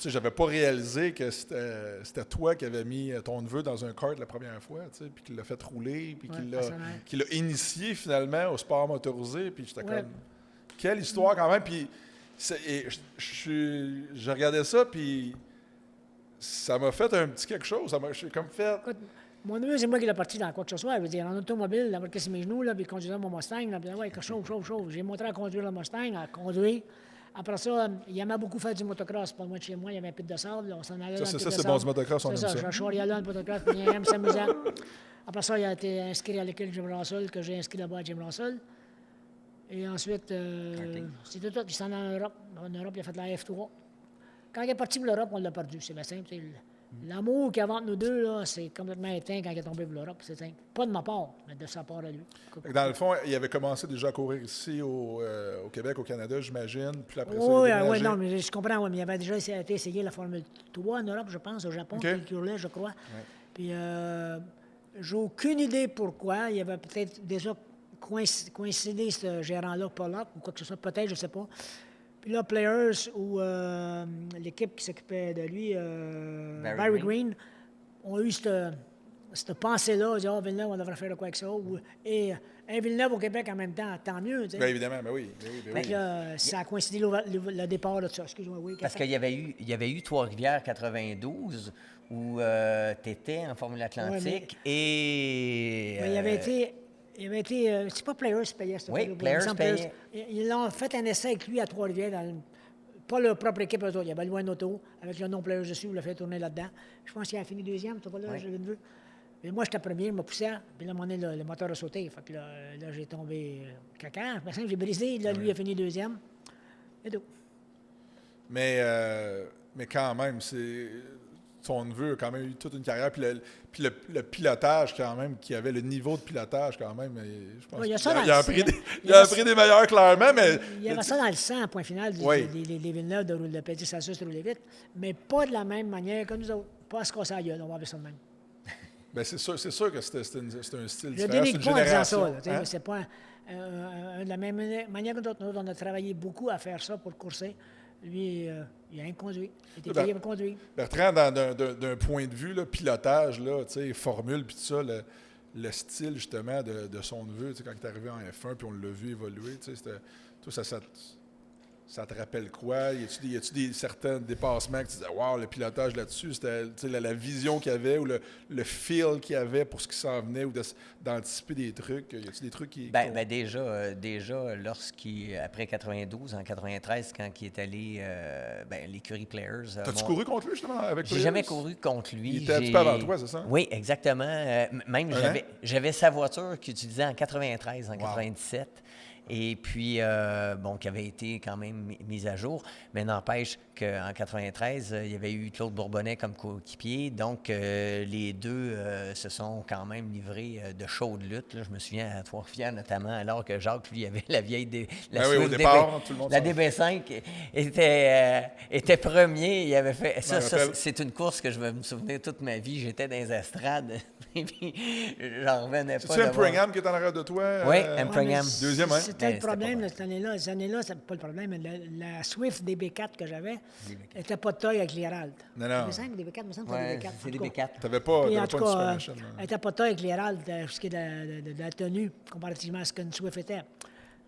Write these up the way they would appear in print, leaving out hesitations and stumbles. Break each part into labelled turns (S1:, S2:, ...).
S1: j'avais pas réalisé que c'était toi qui avais mis ton neveu dans un kart la première fois, puis qu'il l'a fait rouler, puis qu'il l'a initié finalement au sport motorisé, puis j'étais comme... Quelle histoire quand même, puis je regardais ça, puis ça m'a fait un petit quelque chose, j'ai comme fait...
S2: Écoute, mon neveu, c'est moi qui l'ai parti dans quoi que ce soit. Je veux dire, en automobile, il a marqué sur mes genoux, là, puis il conduisait mon Mustang, là, puis ouais, chaud. J'ai montré à conduire le Mustang, à conduire. Après ça, il aimait beaucoup faire du motocross. Pas loin de chez moi, il y avait un pit de sable. On s'en allait dans le pit de sable.
S1: C'est bon du motocross, on aime ça.
S2: Je charriais là, le motocross, puis il aime s'amuser. Après ça, il a été inscrit à l'école Jim Russell, que j'ai inscrit là-bas à Jim Russell. Et ensuite, c'était tout. Il s'en allait en Europe. En Europe, il a fait la F3. Quand il est parti pour l'Europe, on l'a perdu. C'est bien simple. L'amour qu'il y a entre nous deux, là, c'est complètement éteint quand il est tombé pour l'Europe. C'est simple. Pas de ma part, mais de sa part à lui.
S1: Dans le fond, il avait commencé déjà à courir ici au Québec, au Canada, j'imagine. Puis après ça,
S2: oui, non, mais je comprends. Oui, mais il avait déjà été essayé la Formule 3 en Europe, je pense, au Japon, qui roulait, je crois. Ouais. Puis, j'ai aucune idée pourquoi. Il avait peut-être déjà coïncidé ce gérant-là, Pollock, ou quoi que ce soit, peut-être, je ne sais pas. Puis là, Players, ou l'équipe qui s'occupait de lui, Barry Green, ont eu cette pensée-là. Ils ont dit, Villeneuve, on devrait faire de quoi avec ça. Et un Villeneuve au Québec en même temps, tant mieux.
S1: Bien évidemment, oui.
S2: Là, ça a coïncidé le départ de ça. Excuse-moi, oui.
S3: Parce qu'il y avait eu Trois-Rivières 92, où tu étais en Formule Atlantique, et...
S2: il avait été... c'est pas Players qui payait, ça.
S3: Oui, Players payait.
S2: Ils ont fait un essai avec lui à Trois-Rivières, pas leur propre équipe, eux autres. Il y avait loin d'auto, avec le nom Players dessus, il l'a fait tourner là-dedans. Je pense qu'il a fini deuxième, tu vois là, je l'ai vu. Et moi, j'étais premier, il m'a poussé, puis là, à un moment donné, le moteur a sauté. Fait que là j'ai tombé caca. J'ai brisé, là, lui, il a fini deuxième. Et tout.
S1: Mais quand même, son neveu a quand même eu toute une carrière, puis le pilotage quand même, qui avait le niveau de pilotage quand même, je pense qu'il a appris des meilleurs clairement, mais...
S2: Il y avait ça dans le sang, à point final, des Villeneuve de Petit Sassus de rouler vite, mais pas de la même manière que nous autres. Pas à se casser la gueule, on va faire ça de même.
S1: Bien, c'est sûr que c'est un style différent,
S2: c'est une génération.
S1: en disant ça,
S2: c'est pas de la même manière que d'autres. Nous, on a travaillé beaucoup à faire ça pour courser. Lui, il a rien conduit. Il était payé pour conduire.
S1: Bertrand, d'un point de vue, là, pilotage, là, formule, puis tout ça, le style, justement, de son neveu, quand il est arrivé en F1, puis on l'a vu évoluer, tout ça te rappelle quoi? Y a-tu certains dépassements que tu disais, wow, le pilotage là-dessus, c'était la vision qu'il y avait ou le feel qu'il y avait pour ce qui s'en venait ou d'anticiper des trucs? Y a-tu des trucs qui...
S3: Déjà, après 92, en 93, quand il est allé, l'écurie Players...
S1: T'as-tu couru contre lui, justement, avec Players?
S3: J'ai jamais couru contre lui.
S1: Il était un petit peu avant toi, c'est ça?
S3: Oui, exactement. Même, j'avais sa voiture qu'il utilisait en 93, en 97. Et puis, qui avait été quand même mise à jour. Mais n'empêche qu'en 93, il y avait eu Claude Bourbonnais comme coéquipier. Donc, les deux se sont quand même livrés de chaudes luttes. Là. Je me souviens à Trois-Rivières notamment, alors que Jacques, lui, avait la vieille...
S1: au départ, tout le monde
S3: la DB5 était premier. Il avait fait... Ça, c'est une course que je vais me souvenir toute ma vie. J'étais dans les estrades. Et puis, j'en revenais pas.
S1: C'est-tu Impringham qui est en arrière de toi?
S3: Oui, Impringham.
S1: Deuxième, hein?
S2: C'était le problème cette année-là. Cette année-là, c'est pas le problème, mais la Swift DB4 que j'avais n'était pas de taille avec l'Hérald.
S1: Non.
S2: DB5 ou DB4, me semble que c'est DB4.
S3: C'est DB4.
S1: T'avais pas une super
S2: machine. Elle n'était pas de taille avec l'Hérald, ce qui est de la tenue, comparativement à ce qu'une Swift était.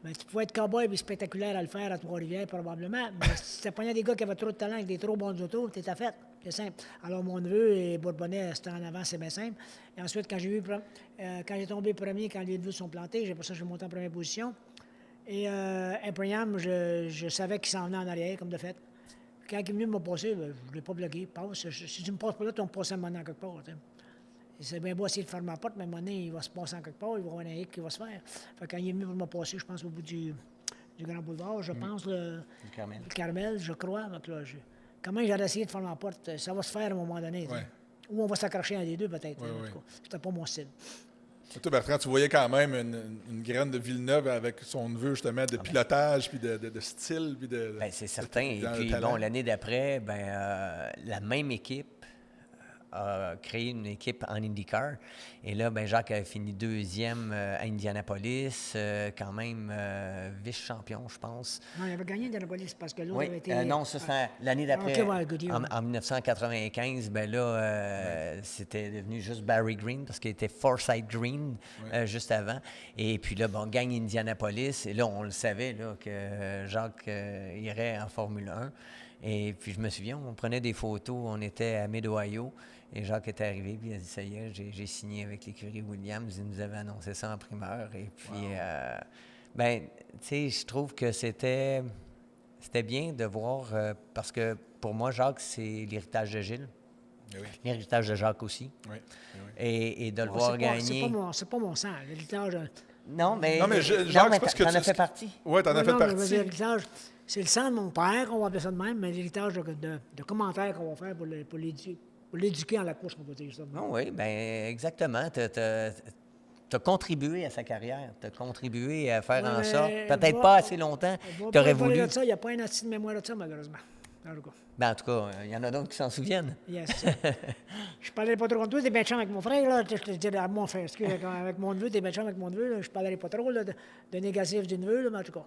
S2: Mais tu pouvais être cowboy et spectaculaire à le faire à Trois-Rivières, probablement. Mais si tu prenais des gars qui avaient trop de talent avec des trop bons autos, t'étais fait. C'est simple. Alors, mon neveu et Bourbonnais, c'était en avant, c'est bien simple. Et ensuite, quand j'ai tombé premier, quand les deux sont plantés, pour ça, je suis monté en première position. Et Impringham, je savais qu'il s'en venait en arrière, comme de fait. Quand il est venu me passer, je ne l'ai pas bloqué. Passe. Si tu me passes pas là, tu vas me passer un moment quelque part. C'est bien beau essayer de faire ma porte, mais à un moment donné, il va se passer en quelque part, il va y avoir un hic qui va se faire. Fait quand il est venu pour me passer, je pense, au bout du Grand Boulevard, je pense, le Carmel, je crois. Donc là, comment j'aurais essayé de faire ma porte? Ça va se faire à un moment donné.
S1: Ouais.
S2: Ou on va s'accrocher à des deux, peut-être.
S1: Ouais.
S2: C'était pas mon style.
S1: Et toi, Bertrand, tu voyais quand même une graine de Villeneuve avec son neveu, justement, de pilotage, puis de style, puis
S3: c'est certain. Et puis, l'année d'après, la même équipe a créé une équipe en IndyCar. Et là, ben, Jacques a fini 2e à Indianapolis, quand même vice-champion, je pense.
S2: Non, il avait gagné Indianapolis parce que l'autre
S3: Oui,
S2: avait été...
S3: non, ça c'était l'année d'après.
S2: OK, ouais, Goodyear.
S3: En 1995, ben là, c'était devenu juste Barry Green parce qu'il était Forsyth Green juste avant. Et puis là, bon, on gagne Indianapolis. Et là, on le savait là, que Jacques irait en Formule 1. Et puis je me souviens, on prenait des photos, on était à Mid-Ohio. Et Jacques était arrivé, puis il a dit, ça y est, j'ai signé avec l'écurie Williams. Il nous avait annoncé ça en primeur. Et puis, ben, tu sais, je trouve que c'était bien de voir, parce que pour moi, Jacques, c'est l'héritage de Gilles.
S1: Oui.
S3: L'héritage de Jacques aussi.
S1: Oui.
S3: Et de le voir gagner.
S2: C'est pas mon sang. L'héritage...
S3: Non, mais
S1: Jacques, c'est parce que
S3: t'en as fait partie.
S1: Oui, t'en as fait partie.
S2: L'héritage, c'est le sang de mon père, on va appeler ça de même, mais l'héritage de commentaires qu'on va faire pour l'éduquer en la course, on peut dire ça.
S3: Oh, oui, bien, exactement. Tu as contribué à sa carrière. Tu as contribué à faire en sorte, peut-être pas assez longtemps, tu aurais voulu.
S2: Il n'y a pas un assis de mémoire de ça, malheureusement.
S3: Ben, en tout cas, il y en a d'autres qui s'en souviennent.
S2: Yes. Je parlerai pas trop de toi, t'es bien chum avec mon frère, là. Je te dis à mon frère, excuse, avec mon neveu, t'es bien chum avec mon neveu, là. Je parlerai pas trop là, de négatif du neveu, là, mais en tout cas.